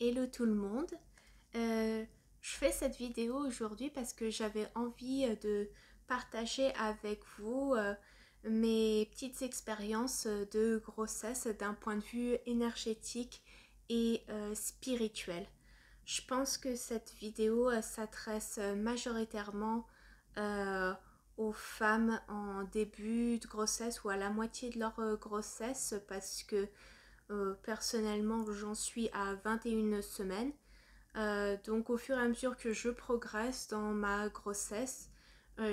Hello tout le monde. Je fais cette vidéo aujourd'hui parce que j'avais envie de partager avec vous mes petites expériences de grossesse d'un point de vue énergétique et spirituel. Je pense que cette vidéo s'adresse majoritairement euh, aux femmes en début de grossesse ou à la moitié de leur grossesse parce que personnellement, j'en suis à 21 semaines. Donc au fur et à mesure que je progresse dans ma grossesse,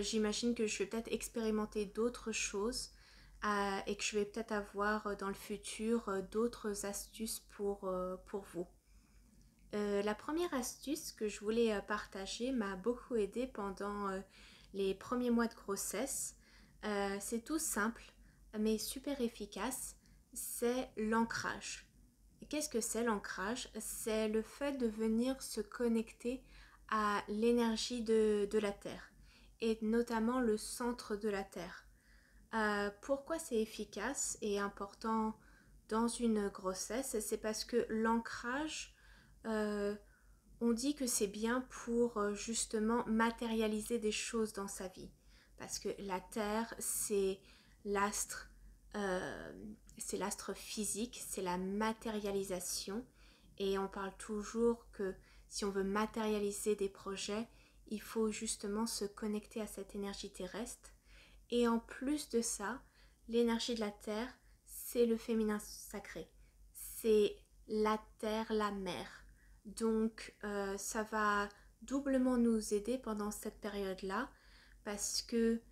j'imagine que je vais peut-être expérimenter d'autres choses et que je vais peut-être avoir dans le futur d'autres astuces pour vous. La première astuce que je voulais partager m'a beaucoup aidé pendant les premiers mois de grossesse. C'est tout simple mais super efficace, c'est l'ancrage. Qu'est-ce que c'est l'ancrage? C'est le fait de venir se connecter à l'énergie de la Terre et notamment le centre de la Terre. Pourquoi c'est efficace et important dans une grossesse? C'est parce que l'ancrage, euh, on dit que c'est bien pour justement matérialiser des choses dans sa vie. Parce que la Terre, l'astre, euh, c'est l'astre physique, c'est la matérialisation. Et on parle toujours que si on veut matérialiser des projets, il faut justement se connecter à cette énergie terrestre. Et en plus de ça, l'énergie de la Terre, c'est le féminin sacré. C'est la Terre, la mer. Donc ça va doublement nous aider pendant cette période-là parce que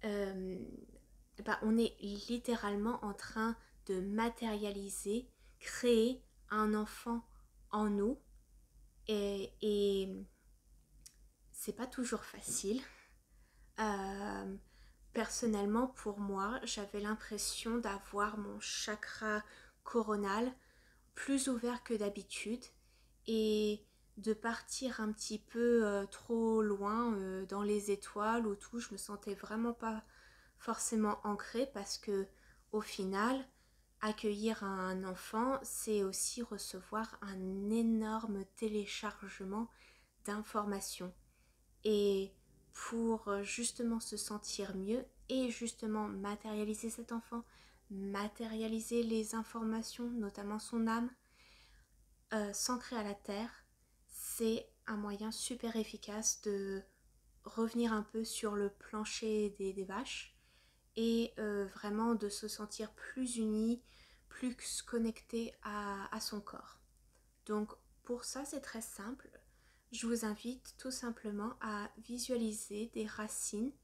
euh, on est littéralement en train de matérialiser, créer un enfant en nous et c'est pas toujours facile. Euh, Personnellement, pour moi, j'avais l'impression d'avoir mon chakra coronal plus ouvert que d'habitude et de partir un petit peu trop loin dans les étoiles ou tout. Je me sentais vraiment pas forcément ancrée parce que au final, accueillir un enfant, c'est aussi recevoir un énorme téléchargement d'informations. Et pour justement se sentir mieux et justement matérialiser cet enfant, matérialiser les informations, notamment son âme, s'ancrer à la terre, c'est un moyen super efficace de revenir un peu sur le plancher des vaches et vraiment de se sentir plus uni, plus connecté à son corps. Donc pour ça, c'est très simple. Je vous invite tout simplement à visualiser des racines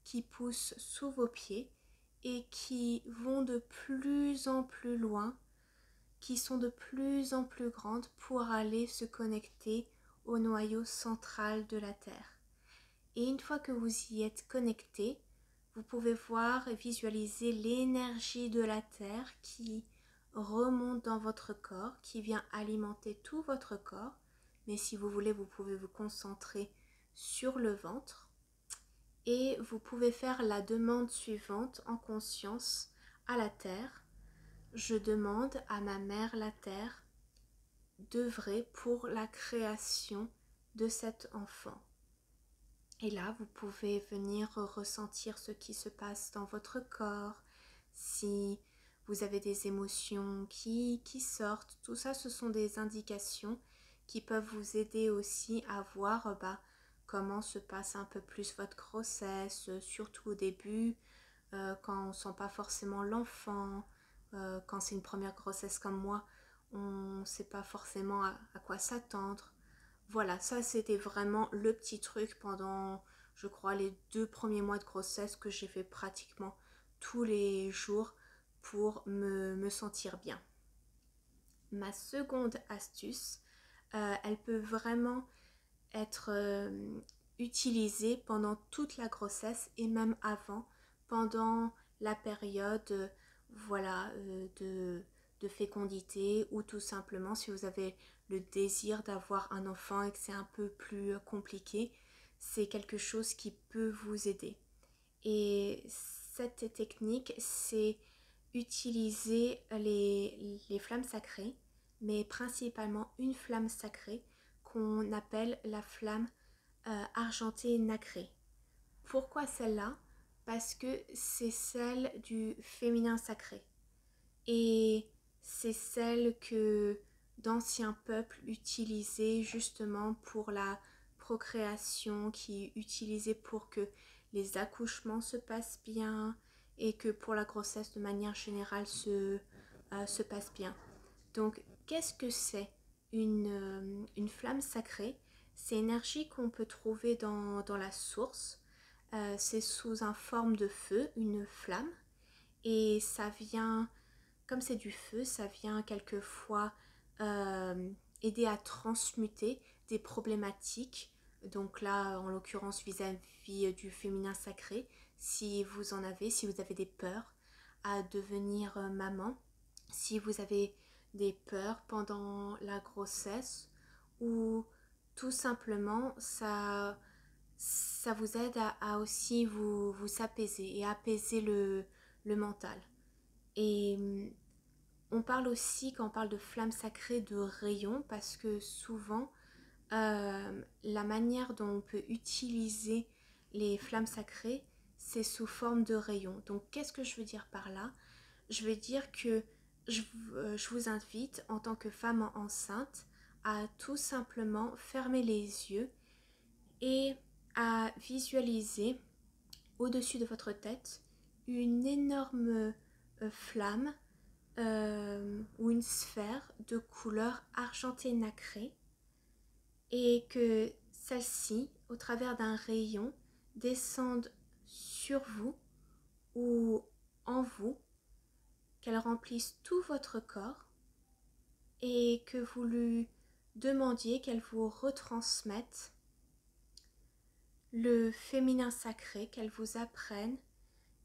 qui poussent sous vos pieds et qui vont de plus en plus loin, qui sont de plus en plus grandes pour aller se connecter au noyau central de la Terre. Et une fois que vous y êtes connecté, vous pouvez voir et visualiser l'énergie de la Terre qui remonte dans votre corps, qui vient alimenter tout votre corps. Mais si vous voulez, vous pouvez vous concentrer sur le ventre. Et vous pouvez faire la demande suivante en conscience à la Terre. Je demande à ma mère la Terre d'œuvrer pour la création de cet enfant. Et là, vous pouvez venir ressentir ce qui se passe dans votre corps, si vous avez des émotions qui sortent. Tout ça, ce sont des indications qui peuvent vous aider aussi à voir comment se passe un peu plus votre grossesse, surtout au début, quand on ne sent pas forcément l'enfant, quand c'est une première grossesse comme moi, on ne sait pas forcément à quoi s'attendre. Voilà, ça c'était vraiment le petit truc pendant, je crois, les 2 premiers mois de grossesse que j'ai fait pratiquement tous les jours pour me sentir bien. Ma seconde astuce, elle peut vraiment être utilisée pendant toute la grossesse et même avant, pendant la période voilà, de fécondité ou tout simplement si vous avez le désir d'avoir un enfant et que c'est un peu plus compliqué, c'est quelque chose qui peut vous aider. Et cette technique, c'est utiliser les flammes sacrées, mais principalement une flamme sacrée qu'on appelle la flamme argentée nacrée. Pourquoi celle-là? Parce que c'est celle du féminin sacré. Et c'est celle que d'anciens peuples utilisaient justement pour la procréation, qui utilisaient pour que les accouchements se passent bien et que pour la grossesse de manière générale se passe bien. Donc qu'est-ce que c'est une flamme sacrée? C'est énergie qu'on peut trouver dans la source. C'est sous une forme de feu, une flamme, et ça vient, comme c'est du feu, ça vient quelquefois aider à transmuter des problématiques. Donc là, en l'occurrence, vis-à-vis du féminin sacré, si vous en avez, si vous avez des peurs à devenir maman, si vous avez des peurs pendant la grossesse, ou tout simplement ça vous aide à aussi vous apaiser et apaiser le mental. Et on parle aussi, quand on parle de flamme sacrée, de rayons, parce que souvent, la manière dont on peut utiliser les flammes sacrées, c'est sous forme de rayons. Donc, qu'est-ce que je veux dire par là? Je veux dire que je vous invite, en tant que femme enceinte, à tout simplement fermer les yeux et à visualiser au-dessus de votre tête une énorme flamme ou une sphère de couleur argentée nacrée, et que celle-ci, au travers d'un rayon, descende sur vous ou en vous, qu'elle remplisse tout votre corps et que vous lui demandiez qu'elle vous retransmette le féminin sacré, qu'elle vous apprenne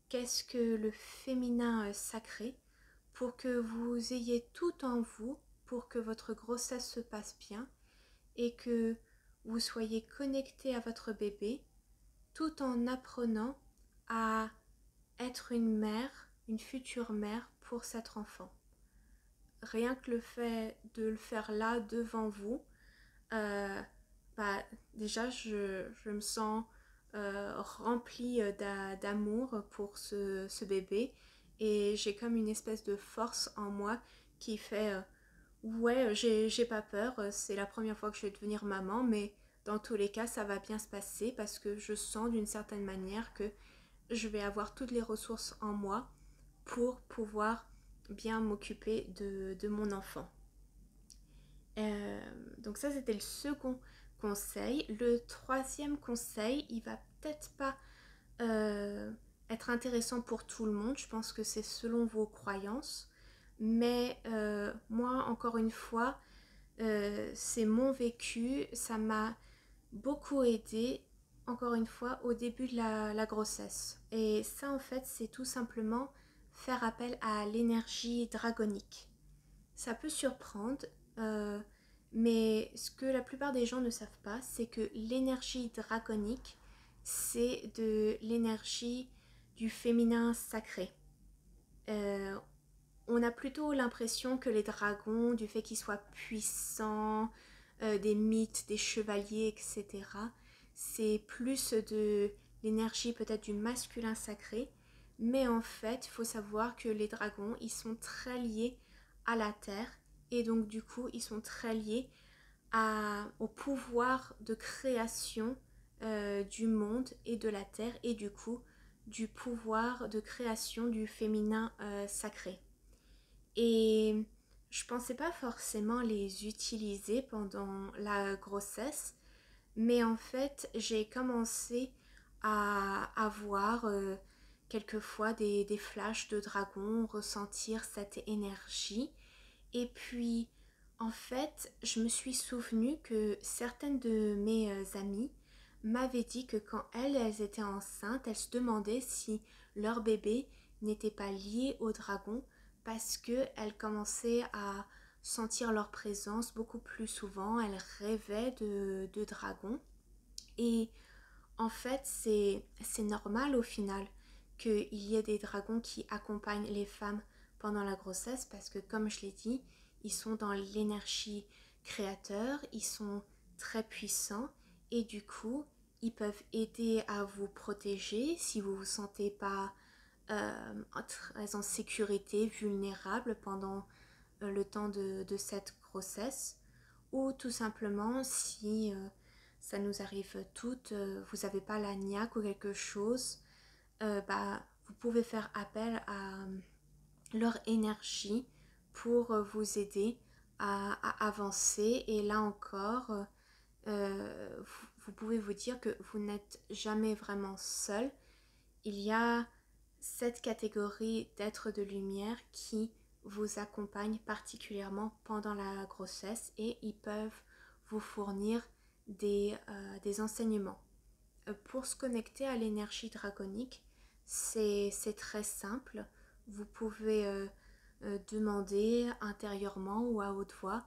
qu'est-ce que le féminin sacré, pour que vous ayez tout en vous pour que votre grossesse se passe bien et que vous soyez connecté à votre bébé tout en apprenant à être une mère, une future mère pour cet enfant. Rien que le fait de le faire là devant vous, euh, déjà je me sens remplie d'amour pour ce bébé, et j'ai comme une espèce de force en moi qui fait ouais, j'ai pas peur, c'est la première fois que je vais devenir maman, mais dans tous les cas ça va bien se passer parce que je sens d'une certaine manière que je vais avoir toutes les ressources en moi pour pouvoir bien m'occuper de mon enfant. Donc ça, c'était le second conseil. Le troisième conseil, il va peut-être pas être intéressant pour tout le monde. Je pense que c'est selon vos croyances. Mais moi, encore une fois, c'est mon vécu. Ça m'a beaucoup aidé, encore une fois, au début de la grossesse. Et ça, en fait, c'est tout simplement faire appel à l'énergie dragonique. Ça peut surprendre, euh, mais ce que la plupart des gens ne savent pas, c'est que l'énergie draconique, c'est de l'énergie du féminin sacré. Euh, on a plutôt l'impression que les dragons, du fait qu'ils soient puissants, des mythes, des chevaliers, etc., c'est plus de l'énergie peut-être du masculin sacré. Mais en fait, il faut savoir que les dragons, ils sont très liés à la terre, et donc du coup, ils sont très liés au pouvoir de création du monde et de la terre, et du coup, du pouvoir de création du féminin sacré. Et je pensais pas forcément les utiliser pendant la grossesse, mais en fait j'ai commencé à avoir quelquefois des flashs de dragon, ressentir cette énergie. Et puis en fait je me suis souvenu que certaines de mes amies m'avaient dit que quand elles étaient enceintes, elles se demandaient si leur bébé n'était pas lié au dragon, parce qu'elles commençaient à sentir leur présence beaucoup plus souvent, elles rêvaient de dragons. Et en fait, c'est normal au final qu'il y ait des dragons qui accompagnent les femmes pendant la grossesse, parce que comme je l'ai dit, ils sont dans l'énergie créateur, ils sont très puissants et du coup, ils peuvent aider à vous protéger si vous ne vous sentez pas très en sécurité, vulnérable pendant le temps de cette grossesse, ou tout simplement si ça nous arrive toutes, vous n'avez pas la niaque ou quelque chose, vous pouvez faire appel à leur énergie pour vous aider à avancer. Et là encore, vous pouvez vous dire que vous n'êtes jamais vraiment seul. Il y a cette catégorie d'êtres de lumière qui vous accompagnent particulièrement pendant la grossesse et ils peuvent vous fournir des enseignements. Pour se connecter à l'énergie draconique, c'est très simple. Vous pouvez demander intérieurement ou à haute voix,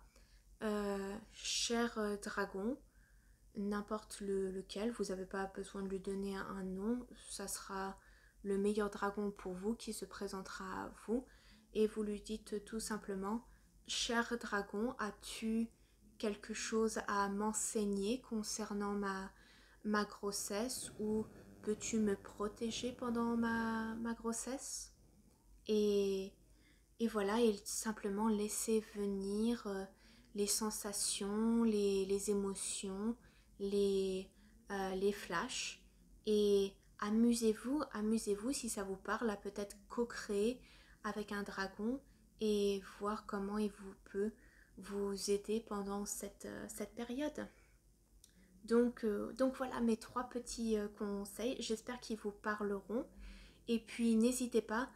cher dragon, n'importe lequel, vous n'avez pas besoin de lui donner un nom, ça sera le meilleur dragon pour vous qui se présentera à vous et vous lui dites tout simplement, cher dragon, as-tu quelque chose à m'enseigner concernant ma grossesse ou peux-tu me protéger pendant ma grossesse? Et, et voilà, et simplement laisser venir les sensations, les émotions, les flashs et amusez-vous si ça vous parle à peut-être co-créer avec un dragon et voir comment il vous peut vous aider pendant cette période. Donc voilà mes trois petits conseils, j'espère qu'ils vous parleront. Et puis n'hésitez pas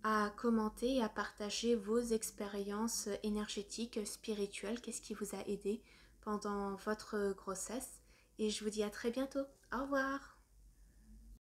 à commenter et à partager vos expériences énergétiques, spirituelles, qu'est-ce qui vous a aidé pendant votre grossesse. Et je vous dis à très bientôt. Au revoir.